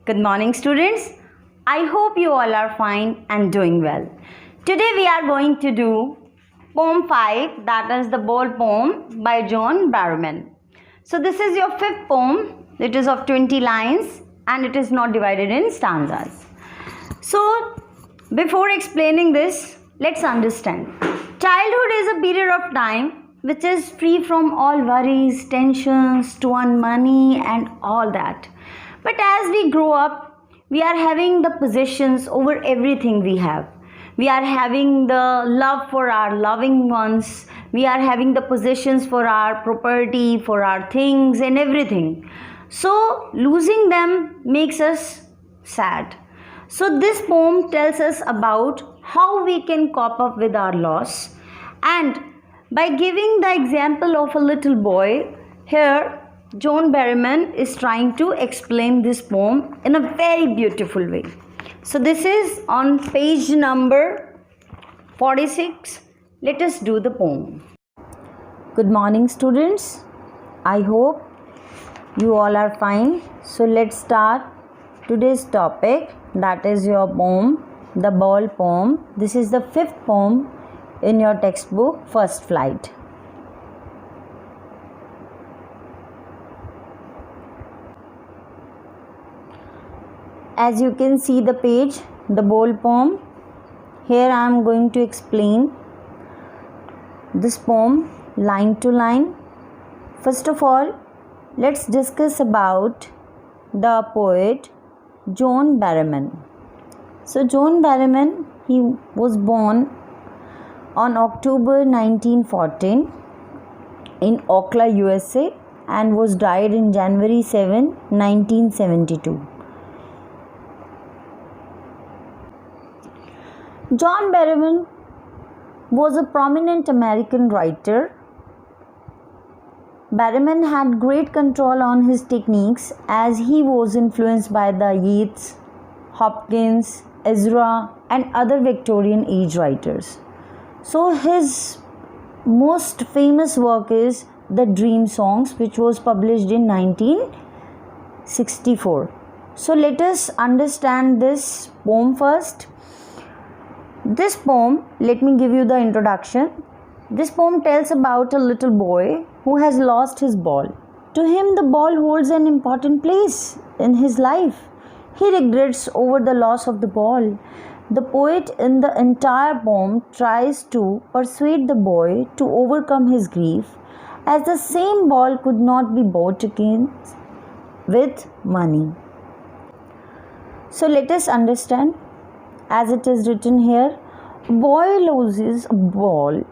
Good morning, students. I hope you all are fine and doing well. Today we are going to do poem 5, that is the Ball poem by John Barrowman. So this is your fifth poem. It is of 20 lines and it is not divided in stanzas. So before explaining this, let's understand. Childhood is a period of time which is free from all worries, tensions, to earn money and all that. But as we grow up, we are having the possessions over everything we have. We are having the love for our loving ones. We are having the possessions for our property, for our things and everything. So losing them makes us sad. So this poem tells us about how we can cope up with our loss, and by giving the example of a little boy, here John Barrowman is trying to explain this poem in a very beautiful way. So this is on page number 46. Let us do the poem. Good morning, students. I hope you all are fine. So let's start today's topic, that is your poem, the Ball poem. This is the fifth poem in your textbook, First Flight. As you can see the page, the Ball poem, here I am going to explain this poem line to line. First of all, let's discuss about the poet John Barrowman. So John Barrowman, he was born on October 1914 in Oakland, USA, and was died in January 7, 1972. John Barrowman was a prominent American writer. Barrowman had great control on his techniques as he was influenced by the Yeats, Hopkins, Ezra and other Victorian age writers. So his most famous work is The Dream Songs, which was published in 1964. So let us understand this poem first. This poem, let me give you the introduction. This poem tells about a little boy who has lost his ball. To him, the ball holds an important place in his life. He regrets over the loss of the ball. The poet in the entire poem tries to persuade the boy to overcome his grief, as the same ball could not be bought again with money. So let us understand. As it is written here, a boy loses a ball.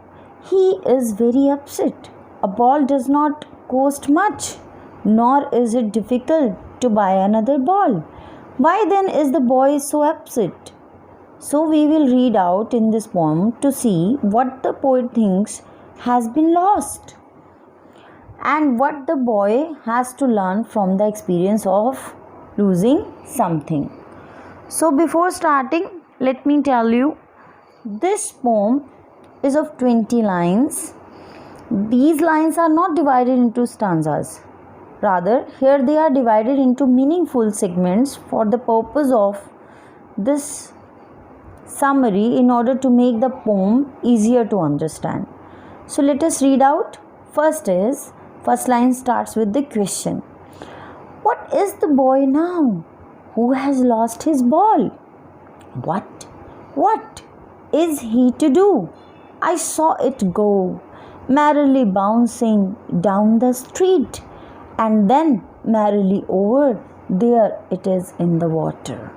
He is very upset. A ball does not cost much, nor is it difficult to buy another ball. Why then is the boy so upset? So we will read out in this poem to see what the poet thinks has been lost and what the boy has to learn from the experience of losing something. So before starting, let me tell you, this poem is of 20 lines. These lines are not divided into stanzas. Rather, here they are divided into meaningful segments for the purpose of this summary in order to make the poem easier to understand. So let us read out. First line starts with the question. What is the boy now who has lost his ball? What is he to do? I saw it go, merrily bouncing down the street, and then merrily over, there it is in the water.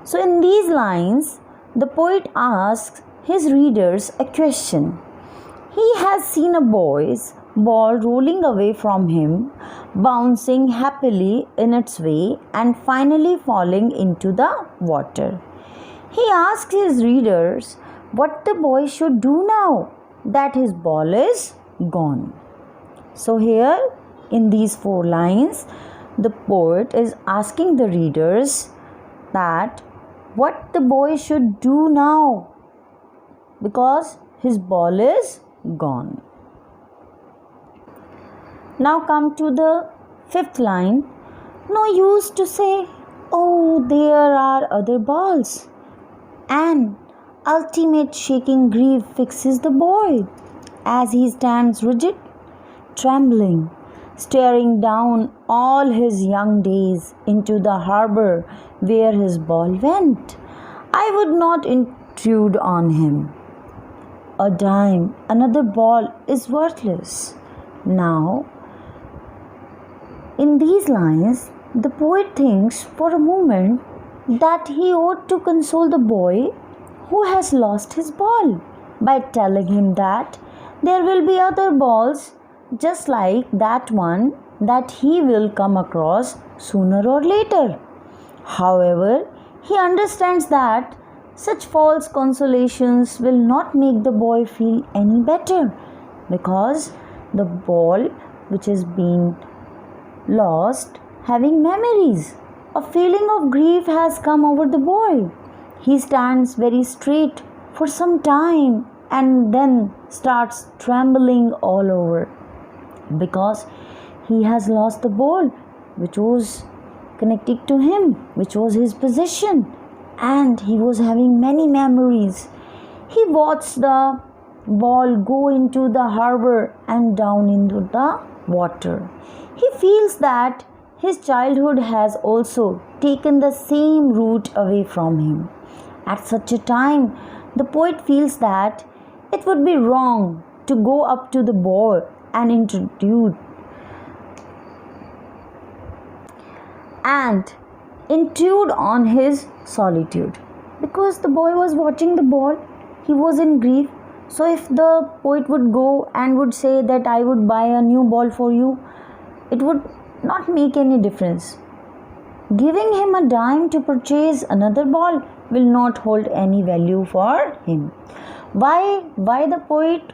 So in these lines, the poet asks his readers a question. He has seen a boy's ball rolling away from him, bouncing happily in its way and finally falling into the water. He asks his readers what the boy should do now that his ball is gone. So here in these 4 lines, the poet is asking the readers that what the boy should do now because his ball is gone. Now come to the 5th line. No use to say Oh, there are other balls. An ultimate shaking grief fixes the boy as he stands rigid, trembling, staring down all his young days into the harbor where his ball went. I would not intrude on him. A dime, another ball is worthless. Now, in these lines, the poet thinks for a moment that he ought to console the boy who has lost his ball by telling him that there will be other balls just like that one that he will come across sooner or later. However, he understands that such false consolations will not make the boy feel any better because the ball which is being lost having memories. A feeling of grief has come over the boy. He stands very straight for some time and then starts trembling all over because he has lost the ball which was connected to him, which was his possession, and he was having many memories. He watched the ball go into the harbor and down into the water. He feels that his childhood has also taken the same route away from him. At such a time, the poet feels that it would be wrong to go up to the boy and intrude on his solitude because the boy was watching the ball. He was in grief. So if the poet would go and would say that I would buy a new ball for you, it would not make any difference. Giving him a dime to purchase another ball will not hold any value for him. Why the poet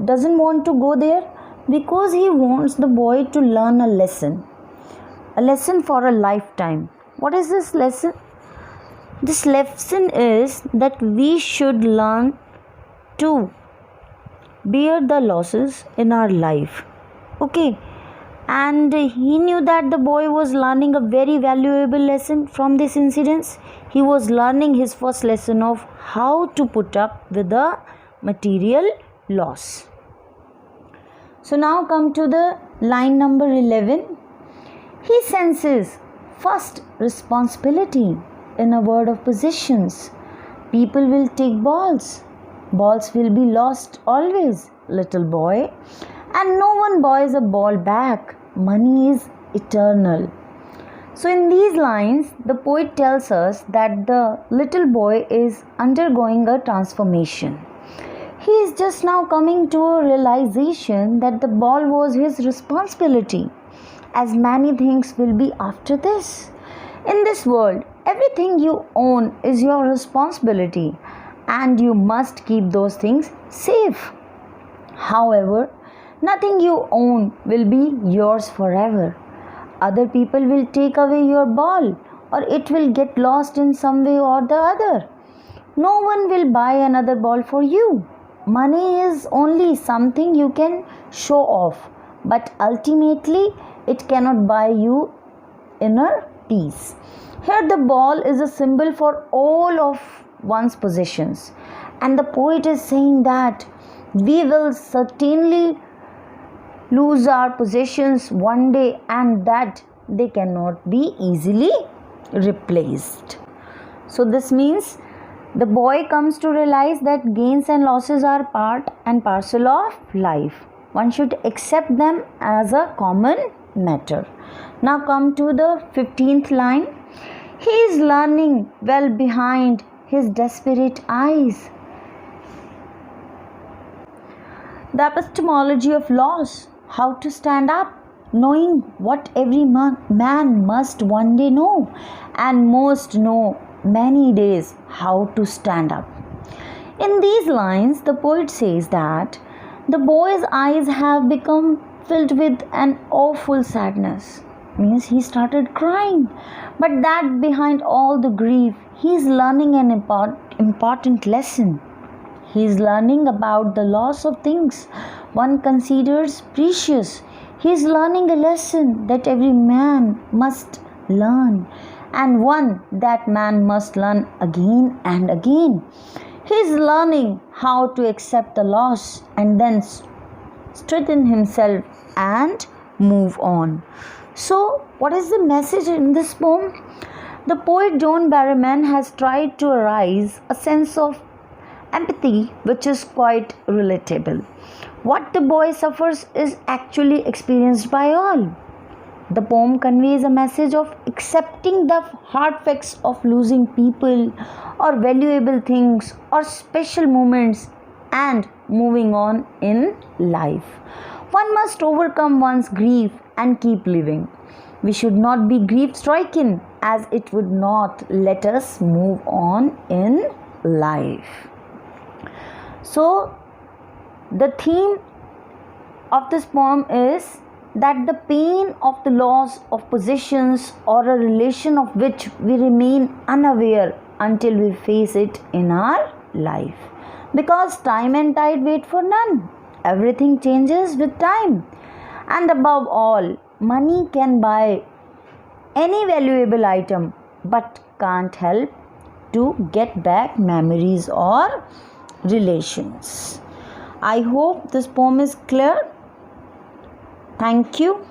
doesn't want to go there? Because he wants the boy to learn a lesson for a lifetime. What is this lesson? This lesson is that we should learn to bear the losses in our life. Okay, and he knew that the boy was learning a very valuable lesson from this incident. He was learning his first lesson of how to put up with the material loss. So now come to the line number 11. He senses first responsibility in a world of possessions. People will take balls. Balls will be lost always, little boy. And no one buys a ball back. Money is eternal. So in these lines, the poet tells us that the little boy is undergoing a transformation. He is just now coming to a realization that the ball was his responsibility, as many things will be after this. In this world, everything you own is your responsibility and you must keep those things safe. However, nothing you own will be yours forever. Other people will take away your ball or it will get lost in some way or the other. No one will buy another ball for you. Money is only something you can show off, but ultimately it cannot buy you inner peace. Here the ball is a symbol for all of one's possessions, and the poet is saying that we will certainly lose our possessions one day and that they cannot be easily replaced. So this means the boy comes to realize that gains and losses are part and parcel of life. One should accept them as a common matter. Now come to the 15th line. He is learning well behind his desperate eyes. The epistemology of loss, how to stand up, knowing what every man must one day know and most know many days how to stand up. In these lines, the poet says that the boy's eyes have become filled with an awful sadness. Means he started crying, but that behind all the grief, he is learning an important lesson. He is learning about the loss of things one considers precious. He is learning a lesson that every man must learn, and one that man must learn again and again. He is learning how to accept the loss and then strengthen himself and move on. So, what is the message in this poem? The poet John Barrowman has tried to arise a sense of empathy which is quite relatable. What the boy suffers is actually experienced by all. The poem conveys a message of accepting the hard facts of losing people or valuable things or special moments and moving on in life. One must overcome one's grief and keep living. We should not be grief stricken, as it would not let us move on in life. So, the theme of this poem is that the pain of the loss of possessions or a relation of which we remain unaware until we face it in our life. Because time and tide wait for none. Everything changes with time. And above all, money can buy any valuable item but can't help to get back memories or relations. I hope this poem is clear. Thank you.